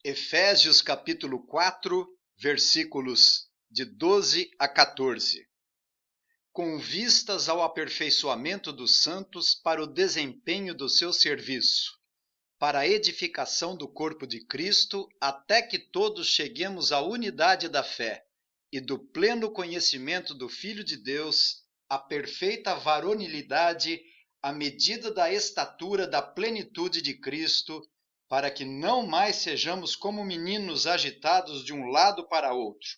Efésios capítulo 4, versículos de 12 a 14. Com vistas ao aperfeiçoamento dos santos para o desempenho do seu serviço, para a edificação do corpo de Cristo, até que todos cheguemos à unidade da fé e do pleno conhecimento do Filho de Deus, à perfeita varonilidade, à medida da estatura da plenitude de Cristo, para que não mais sejamos como meninos agitados de um lado para outro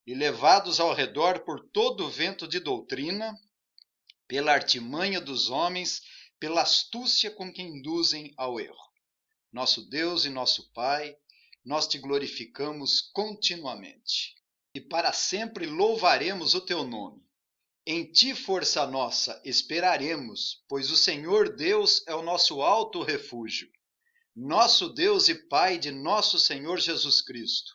e levados ao redor por todo o vento de doutrina, pela artimanha dos homens, pela astúcia com que induzem ao erro. Nosso Deus e nosso Pai, nós te glorificamos continuamente e para sempre louvaremos o teu nome. Em ti, força nossa, esperaremos, pois o Senhor Deus é o nosso alto refúgio. Nosso Deus e Pai de nosso Senhor Jesus Cristo,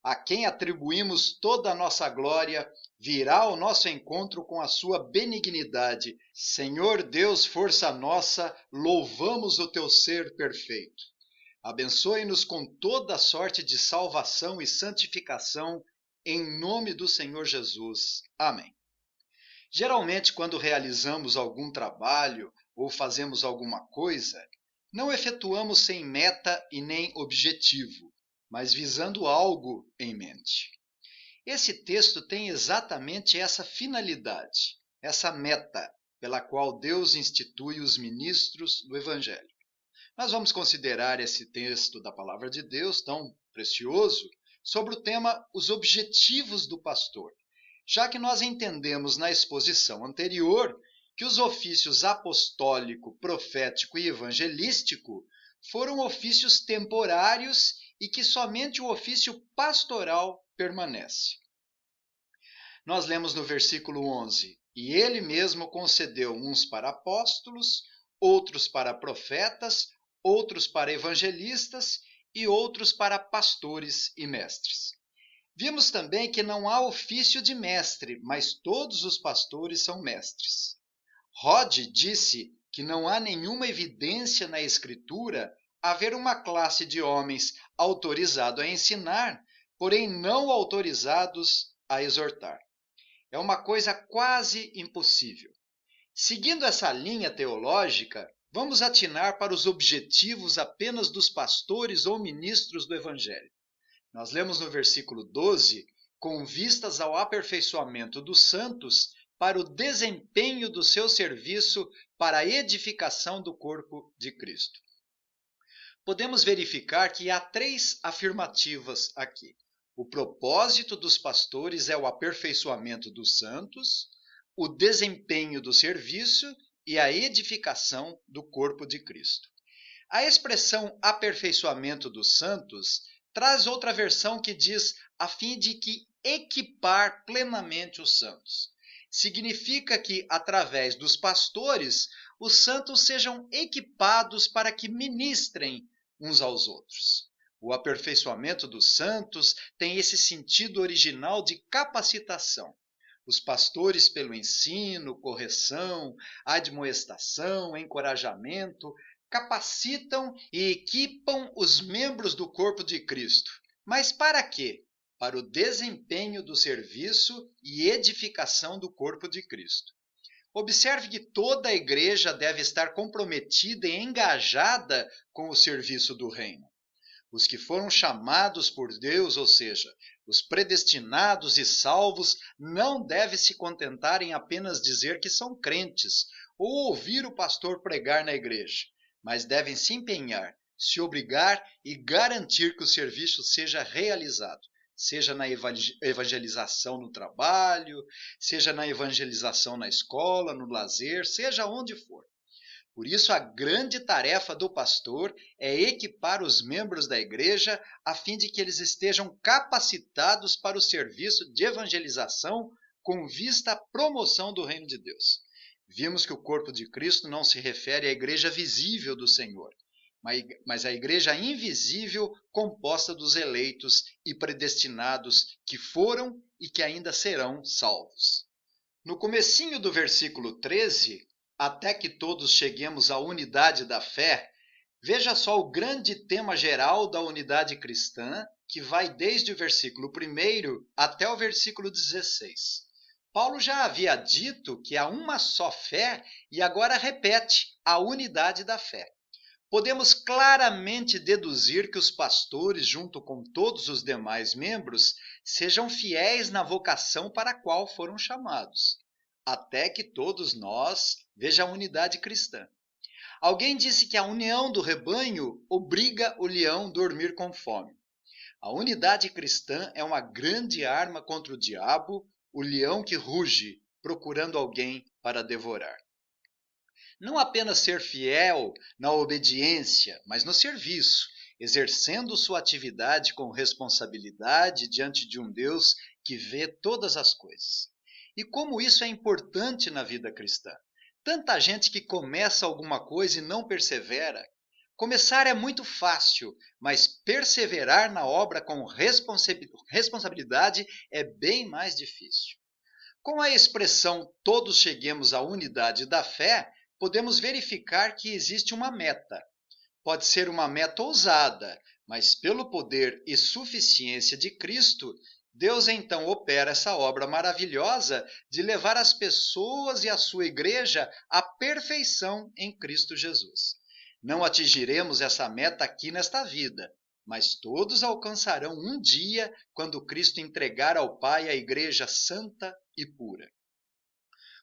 a quem atribuímos toda a nossa glória, virá ao nosso encontro com a sua benignidade. Senhor Deus, força nossa, louvamos o teu ser perfeito. Abençoe-nos com toda a sorte de salvação e santificação, em nome do Senhor Jesus. Amém. Geralmente, quando realizamos algum trabalho ou fazemos alguma coisa, não efetuamos sem meta e nem objetivo, mas visando algo em mente. Esse texto tem exatamente essa finalidade, essa meta, pela qual Deus institui os ministros do Evangelho. Nós vamos considerar esse texto da Palavra de Deus, tão precioso, sobre o tema Os Objetivos do Pastor, já que nós entendemos na exposição anterior que os ofícios apostólico, profético e evangelístico foram ofícios temporários e que somente o ofício pastoral permanece. Nós lemos no versículo 11, e ele mesmo concedeu uns para apóstolos, outros para profetas, outros para evangelistas e outros para pastores e mestres. Vimos também que não há ofício de mestre, mas todos os pastores são mestres. Rod disse que não há nenhuma evidência na Escritura haver uma classe de homens autorizados a ensinar, porém não autorizados a exortar. É uma coisa quase impossível. Seguindo essa linha teológica, vamos atinar para os objetivos apenas dos pastores ou ministros do Evangelho. Nós lemos no versículo 12, com vistas ao aperfeiçoamento dos santos, para o desempenho do seu serviço para a edificação do corpo de Cristo. Podemos verificar que há três afirmativas aqui. O propósito dos pastores é o aperfeiçoamento dos santos, o desempenho do serviço e a edificação do corpo de Cristo. A expressão aperfeiçoamento dos santos traz outra versão que diz a fim de que equipar plenamente os santos. Significa que, através dos pastores, os santos sejam equipados para que ministrem uns aos outros. O aperfeiçoamento dos santos tem esse sentido original de capacitação. Os pastores, pelo ensino, correção, admoestação, encorajamento, capacitam e equipam os membros do corpo de Cristo. Mas para quê? Para o desempenho do serviço e edificação do corpo de Cristo. Observe que toda a igreja deve estar comprometida e engajada com o serviço do reino. Os que foram chamados por Deus, ou seja, os predestinados e salvos, não devem se contentar em apenas dizer que são crentes ou ouvir o pastor pregar na igreja, mas devem se empenhar, se obrigar e garantir que o serviço seja realizado. Seja na evangelização no trabalho, seja na evangelização na escola, no lazer, seja onde for. Por isso, a grande tarefa do pastor é equipar os membros da igreja a fim de que eles estejam capacitados para o serviço de evangelização com vista à promoção do reino de Deus. Vimos que o corpo de Cristo não se refere à igreja visível do Senhor, mas a igreja invisível composta dos eleitos e predestinados que foram e que ainda serão salvos. No comecinho do versículo 13, até que todos cheguemos à unidade da fé, Veja só o grande tema geral da unidade cristã, que vai desde o versículo 1 até o versículo 16. Paulo já havia dito que há uma só fé e agora repete a unidade da fé. Podemos claramente deduzir que os pastores, junto com todos os demais membros, sejam fiéis na vocação para a qual foram chamados, até que todos nós veja a unidade cristã. Alguém disse que a união do rebanho obriga o leão a dormir com fome. A unidade cristã é uma grande arma contra o diabo, o leão que ruge, procurando alguém para devorar. Não apenas ser fiel na obediência, mas no serviço, exercendo sua atividade com responsabilidade diante de um Deus que vê todas as coisas. E como isso é importante na vida cristã. Tanta gente que começa alguma coisa e não persevera. Começar é muito fácil, mas perseverar na obra com responsabilidade é bem mais difícil. Com a expressão todos cheguemos à unidade da fé, podemos verificar que existe uma meta. Pode ser uma meta ousada, mas pelo poder e suficiência de Cristo, Deus então opera essa obra maravilhosa de levar as pessoas e a sua igreja à perfeição em Cristo Jesus. Não atingiremos essa meta aqui nesta vida, mas todos alcançarão um dia quando Cristo entregar ao Pai a igreja santa e pura.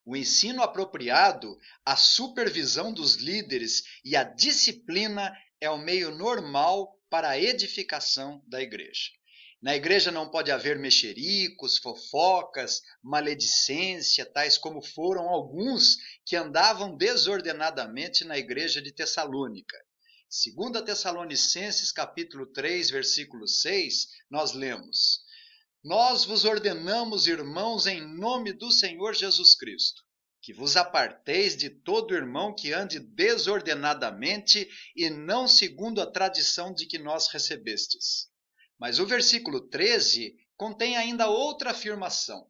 O ensino apropriado, a supervisão dos líderes e a disciplina é o meio normal para a edificação da igreja. Na igreja não pode haver mexericos, fofocas, maledicência, tais como foram alguns que andavam desordenadamente na igreja de Tessalônica. 2 Tessalonicenses capítulo 3, versículo 6, nós lemos: Nós vos ordenamos, irmãos, em nome do Senhor Jesus Cristo, que vos aparteis de todo irmão que ande desordenadamente e não segundo a tradição de que nós recebestes. Mas o versículo 13 contém ainda outra afirmação.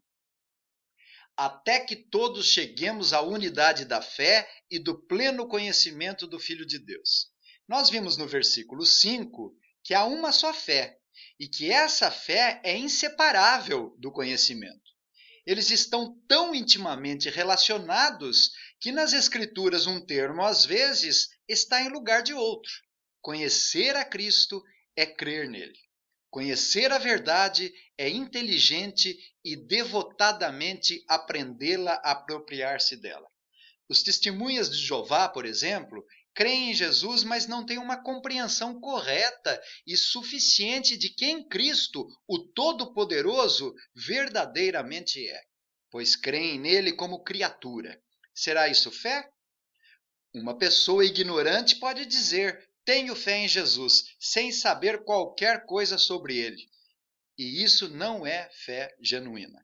Até que todos cheguemos à unidade da fé e do pleno conhecimento do Filho de Deus. Nós vimos no versículo 5 que há uma só fé e que essa fé é inseparável do conhecimento. Eles estão tão intimamente relacionados que nas Escrituras um termo, às vezes, está em lugar de outro. Conhecer a Cristo é crer nele. Conhecer a verdade é inteligente e devotadamente aprendê-la, apropriar-se dela. Os testemunhas de Jeová, por exemplo, creem em Jesus, mas não têm uma compreensão correta e suficiente de quem Cristo, o Todo-Poderoso, verdadeiramente é, pois creem nele como criatura. Será isso fé? Uma pessoa ignorante pode dizer: tenho fé em Jesus, sem saber qualquer coisa sobre ele. E isso não é fé genuína.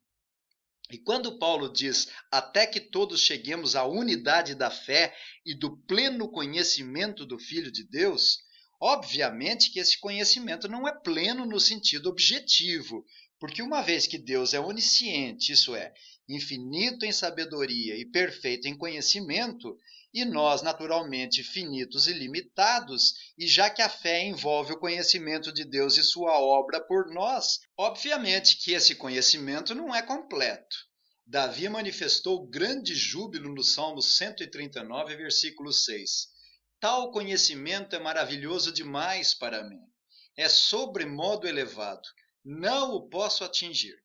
E quando Paulo diz, até que todos cheguemos à unidade da fé e do pleno conhecimento do Filho de Deus, obviamente que esse conhecimento não é pleno no sentido objetivo, porque uma vez que Deus é onisciente, isso é, infinito em sabedoria e perfeito em conhecimento, e nós, naturalmente, finitos e limitados, e já que a fé envolve o conhecimento de Deus e sua obra por nós, obviamente que esse conhecimento não é completo. Davi manifestou grande júbilo no Salmo 139, versículo 6. Tal conhecimento é maravilhoso demais para mim. É sobremodo elevado. Não o posso atingir.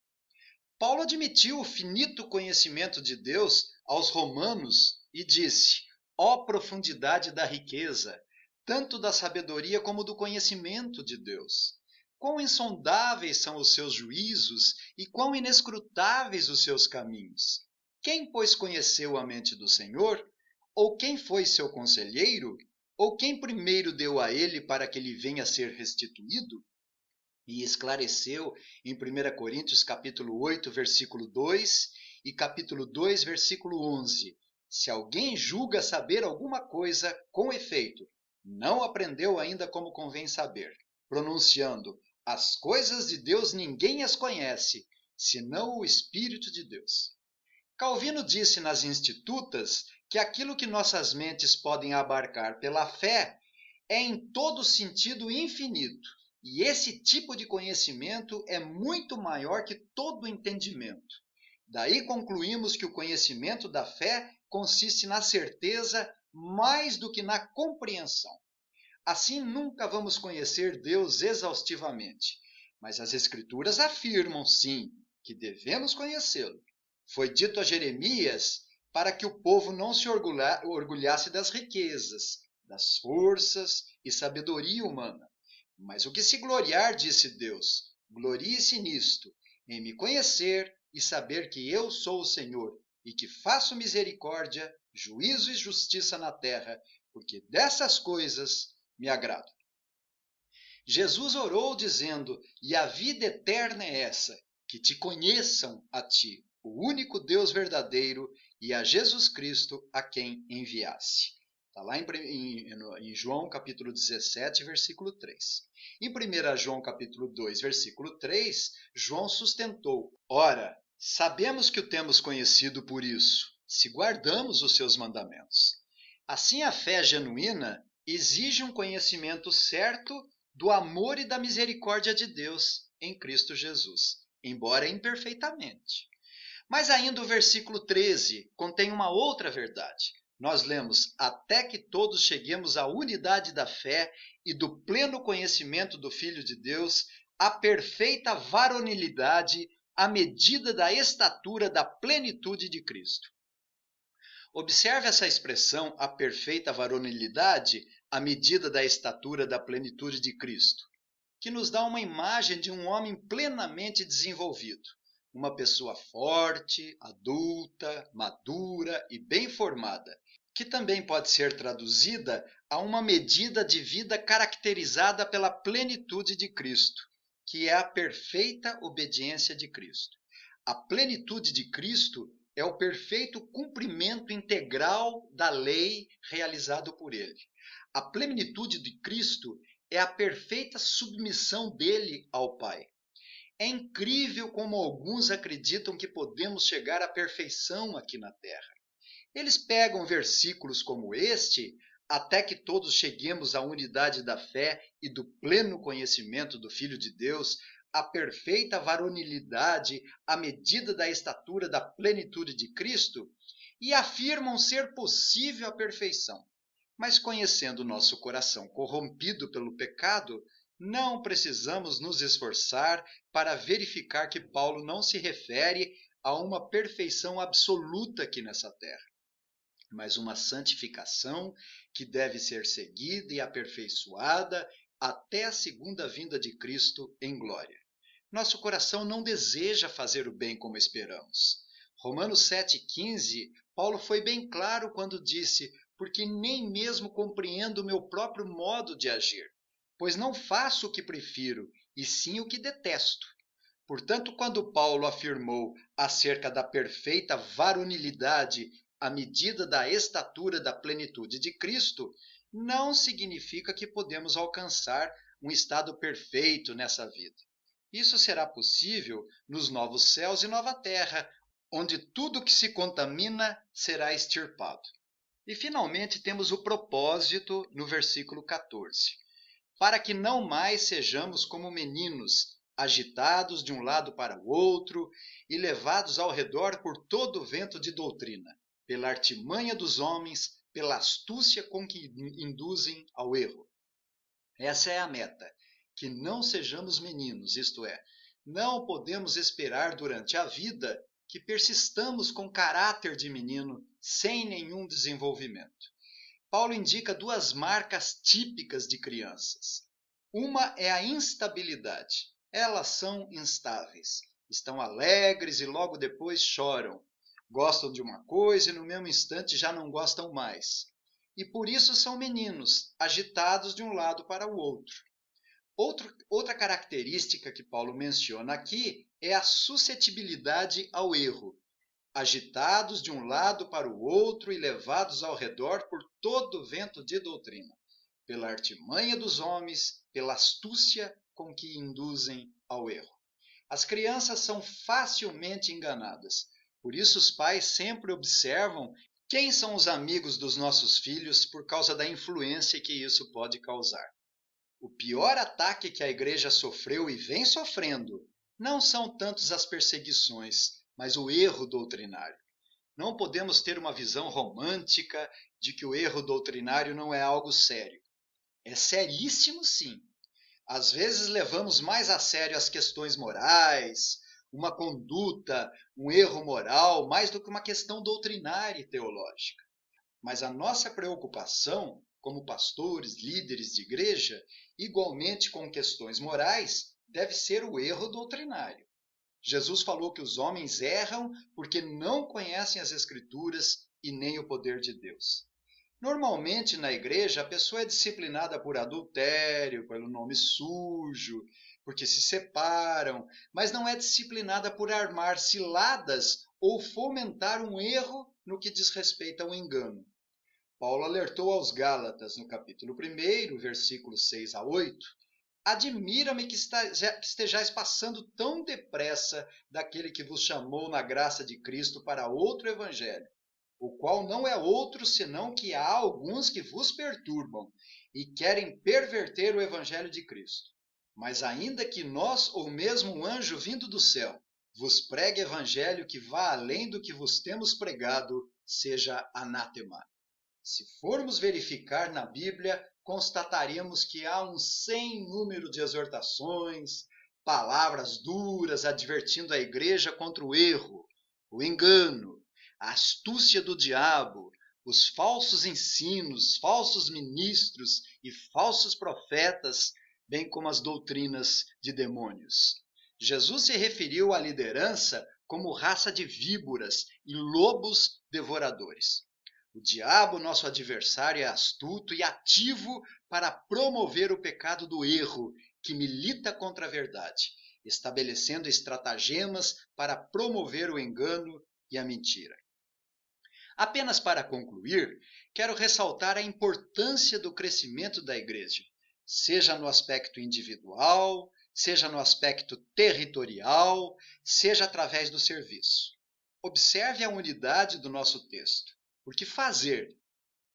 Paulo admitiu o finito conhecimento de Deus aos romanos e disse: ó profundidade da riqueza, tanto da sabedoria como do conhecimento de Deus! Quão insondáveis são os seus juízos e quão inescrutáveis os seus caminhos! Quem, pois, conheceu a mente do Senhor? Ou quem foi seu conselheiro? Ou quem primeiro deu a ele para que lhe venha a ser restituído? E esclareceu em 1 Coríntios capítulo 8, versículo 2 e capítulo 2, versículo 11. Se alguém julga saber alguma coisa, com efeito, não aprendeu ainda como convém saber, pronunciando: as coisas de Deus ninguém as conhece, senão o Espírito de Deus. Calvino disse nas Institutas que aquilo que nossas mentes podem abarcar pela fé é em todo sentido infinito, e esse tipo de conhecimento é muito maior que todo entendimento. Daí concluímos que o conhecimento da fé consiste na certeza mais do que na compreensão. Assim, nunca vamos conhecer Deus exaustivamente, mas as Escrituras afirmam, sim, que devemos conhecê-lo. Foi dito a Jeremias para que o povo não se orgulhasse das riquezas, das forças e sabedoria humana. Mas o que se gloriar, disse Deus, glorie-se nisto, em me conhecer e saber que eu sou o Senhor, e que faço misericórdia, juízo e justiça na terra, porque dessas coisas me agrado. Jesus orou dizendo, e a vida eterna é essa, que te conheçam a ti, o único Deus verdadeiro, e a Jesus Cristo a quem enviaste. Está lá em João capítulo 17, versículo 3. Em 1 João capítulo 2, versículo 3, João sustentou, ora, sabemos que o temos conhecido por isso, se guardamos os seus mandamentos. Assim a fé genuína exige um conhecimento certo do amor e da misericórdia de Deus em Cristo Jesus, embora imperfeitamente. Mas ainda o versículo 13 contém uma outra verdade. Nós lemos, até que todos cheguemos à unidade da fé e do pleno conhecimento do Filho de Deus, à perfeita varonilidade, à medida da estatura da plenitude de Cristo. Observe essa expressão, a perfeita varonilidade, à medida da estatura da plenitude de Cristo, que nos dá uma imagem de um homem plenamente desenvolvido, uma pessoa forte, adulta, madura e bem formada, que também pode ser traduzida a uma medida de vida caracterizada pela plenitude de Cristo, que é a perfeita obediência de Cristo. A plenitude de Cristo é o perfeito cumprimento integral da lei realizado por ele. A plenitude de Cristo é a perfeita submissão dele ao Pai. É incrível como alguns acreditam que podemos chegar à perfeição aqui na Terra. Eles pegam versículos como este, até que todos cheguemos à unidade da fé e do pleno conhecimento do Filho de Deus, a perfeita varonilidade à medida da estatura da plenitude de Cristo, e afirmam ser possível a perfeição. Mas conhecendo nosso coração corrompido pelo pecado, não precisamos nos esforçar para verificar que Paulo não se refere a uma perfeição absoluta aqui nessa terra, mas uma santificação que deve ser seguida e aperfeiçoada até a segunda vinda de Cristo em glória. Nosso coração não deseja fazer o bem como esperamos. Romanos 7,15, Paulo foi bem claro quando disse, porque nem mesmo compreendo o meu próprio modo de agir, pois não faço o que prefiro, e sim o que detesto. Portanto, quando Paulo afirmou acerca da perfeita varonilidade à medida da estatura da plenitude de Cristo, não significa que podemos alcançar um estado perfeito nessa vida. Isso será possível nos novos céus e nova terra, onde tudo que se contamina será extirpado. E finalmente temos o propósito no versículo 14. Para que não mais sejamos como meninos, agitados de um lado para o outro e levados ao redor por todo o vento de doutrina, pela artimanha dos homens, pela astúcia com que induzem ao erro. Essa é a meta, que não sejamos meninos, isto é, não podemos esperar durante a vida que persistamos com caráter de menino sem nenhum desenvolvimento. Paulo indica duas marcas típicas de crianças. Uma é a instabilidade. Elas são instáveis. Estão alegres e logo depois choram. Gostam de uma coisa e no mesmo instante já não gostam mais. E por isso são meninos, agitados de um lado para o outro. Outra característica que Paulo menciona aqui é a suscetibilidade ao erro. Agitados de um lado para o outro e levados ao redor por todo vento de doutrina, pela artimanha dos homens, pela astúcia com que induzem ao erro. As crianças são facilmente enganadas, por isso os pais sempre observam Quem são os amigos dos nossos filhos por causa da influência que isso pode causar? O pior ataque que a igreja sofreu e vem sofrendo não são tantos as perseguições, mas o erro doutrinário. Não podemos ter uma visão romântica de que o erro doutrinário não é algo sério. É seríssimo, sim. Às vezes levamos mais a sério as questões morais, uma conduta, um erro moral, mais do que uma questão doutrinária e teológica. Mas a nossa preocupação, como pastores, líderes de igreja, igualmente com questões morais, deve ser o erro doutrinário. Jesus falou que os homens erram porque não conhecem as Escrituras e nem o poder de Deus. Normalmente na igreja a pessoa é disciplinada por adultério, pelo nome sujo, porque se separam, mas não é disciplinada por armar ciladas ou fomentar um erro no que diz respeito ao engano. Paulo alertou aos Gálatas no capítulo 1, versículos 6 a 8, admira-me que estejais passando tão depressa daquele que vos chamou na graça de Cristo para outro evangelho, o qual não é outro senão que há alguns que vos perturbam e querem perverter o evangelho de Cristo. Mas ainda que nós, ou mesmo um anjo vindo do céu, vos pregue evangelho que vá além do que vos temos pregado, seja anátema. Se formos verificar na Bíblia, constataremos que há um sem número de exortações, palavras duras advertindo a igreja contra o erro, o engano, a astúcia do diabo, os falsos ensinos, falsos ministros e falsos profetas, bem como as doutrinas de demônios. Jesus se referiu à liderança como raça de víboras e lobos devoradores. O diabo, nosso adversário, é astuto e ativo para promover o pecado do erro, que milita contra a verdade, estabelecendo estratagemas para promover o engano e a mentira. Apenas para concluir, quero ressaltar a importância do crescimento da igreja, seja no aspecto individual, seja no aspecto territorial, seja através do serviço. Observe a unidade do nosso texto, porque fazer,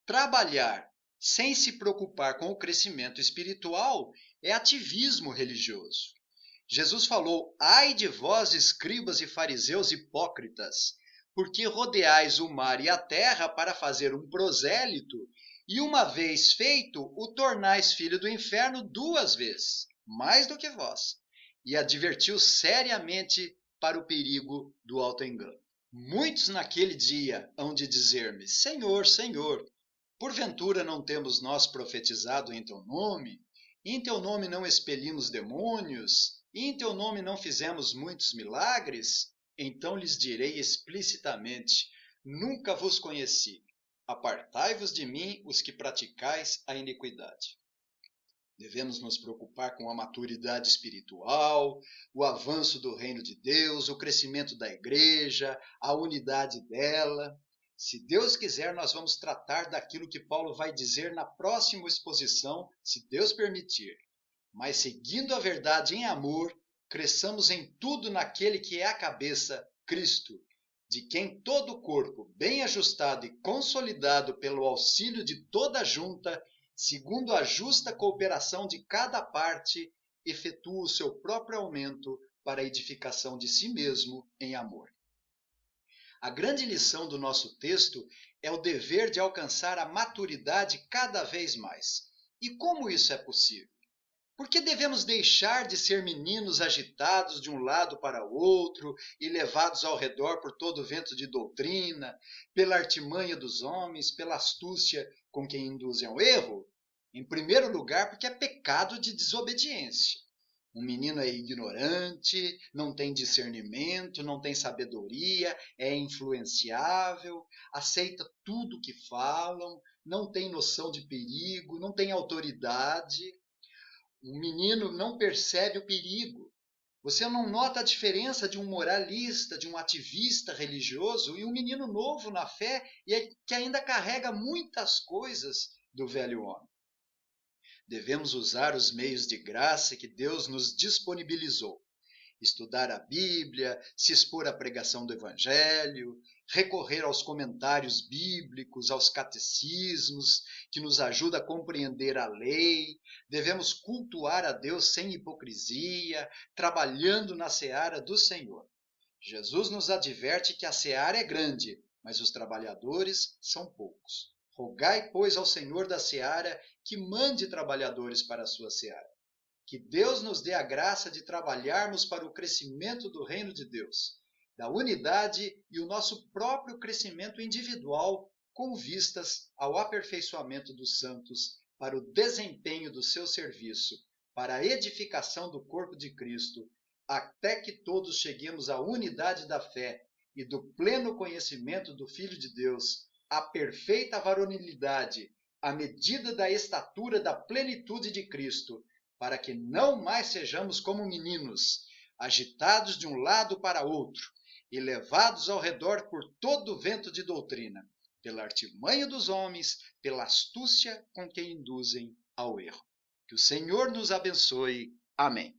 trabalhar, sem se preocupar com o crescimento espiritual é ativismo religioso. Jesus falou: ai de vós, escribas e fariseus hipócritas, porque rodeais o mar e a terra para fazer um prosélito, e uma vez feito, o tornais filho do inferno 2 vezes, mais do que vós. E advertiu seriamente para o perigo do autoengano. Muitos naquele dia hão de dizer-me: Senhor, Senhor, porventura não temos nós profetizado em teu nome? E em teu nome não expelimos demônios? E em teu nome não fizemos muitos milagres? Então lhes direi explicitamente: nunca vos conheci. Apartai-vos de mim, os que praticais a iniquidade. Devemos nos preocupar com a maturidade espiritual, o avanço do reino de Deus, o crescimento da igreja, a unidade dela. Se Deus quiser, nós vamos tratar daquilo que Paulo vai dizer na próxima exposição, se Deus permitir. Mas seguindo a verdade em amor, cresçamos em tudo naquele que é a cabeça, Cristo, de quem todo o corpo, bem ajustado e consolidado pelo auxílio de toda a junta, segundo a justa cooperação de cada parte, efetua o seu próprio aumento para a edificação de si mesmo em amor. A grande lição do nosso texto é o dever de alcançar a maturidade cada vez mais. E como isso é possível? Por que devemos deixar de ser meninos agitados de um lado para o outro e levados ao redor por todo o vento de doutrina, pela artimanha dos homens, pela astúcia com que induzem ao erro? Em primeiro lugar, porque é pecado de desobediência. Um menino é ignorante, não tem discernimento, não tem sabedoria, é influenciável, aceita tudo que falam, não tem noção de perigo, não tem autoridade. Um menino não percebe o perigo. Você não nota a diferença de um moralista, de um ativista religioso e um menino novo na fé e que ainda carrega muitas coisas do velho homem. Devemos usar os meios de graça que Deus nos disponibilizou. Estudar a Bíblia, se expor à pregação do Evangelho, recorrer aos comentários bíblicos, aos catecismos, que nos ajuda a compreender a lei. Devemos cultuar a Deus sem hipocrisia, trabalhando na seara do Senhor. Jesus nos adverte que a seara é grande, mas os trabalhadores são poucos. Rogai, pois, ao Senhor da seara que mande trabalhadores para a sua seara. Que Deus nos dê a graça de trabalharmos para o crescimento do reino de Deus, da unidade e o nosso próprio crescimento individual, com vistas ao aperfeiçoamento dos santos, para o desempenho do seu serviço, para a edificação do corpo de Cristo, até que todos cheguemos à unidade da fé e do pleno conhecimento do Filho de Deus, à perfeita varonilidade, à medida da estatura da plenitude de Cristo, para que não mais sejamos como meninos, agitados de um lado para outro e levados ao redor por todo o vento de doutrina, pela artimanha dos homens, pela astúcia com que induzem ao erro. Que o Senhor nos abençoe. Amém.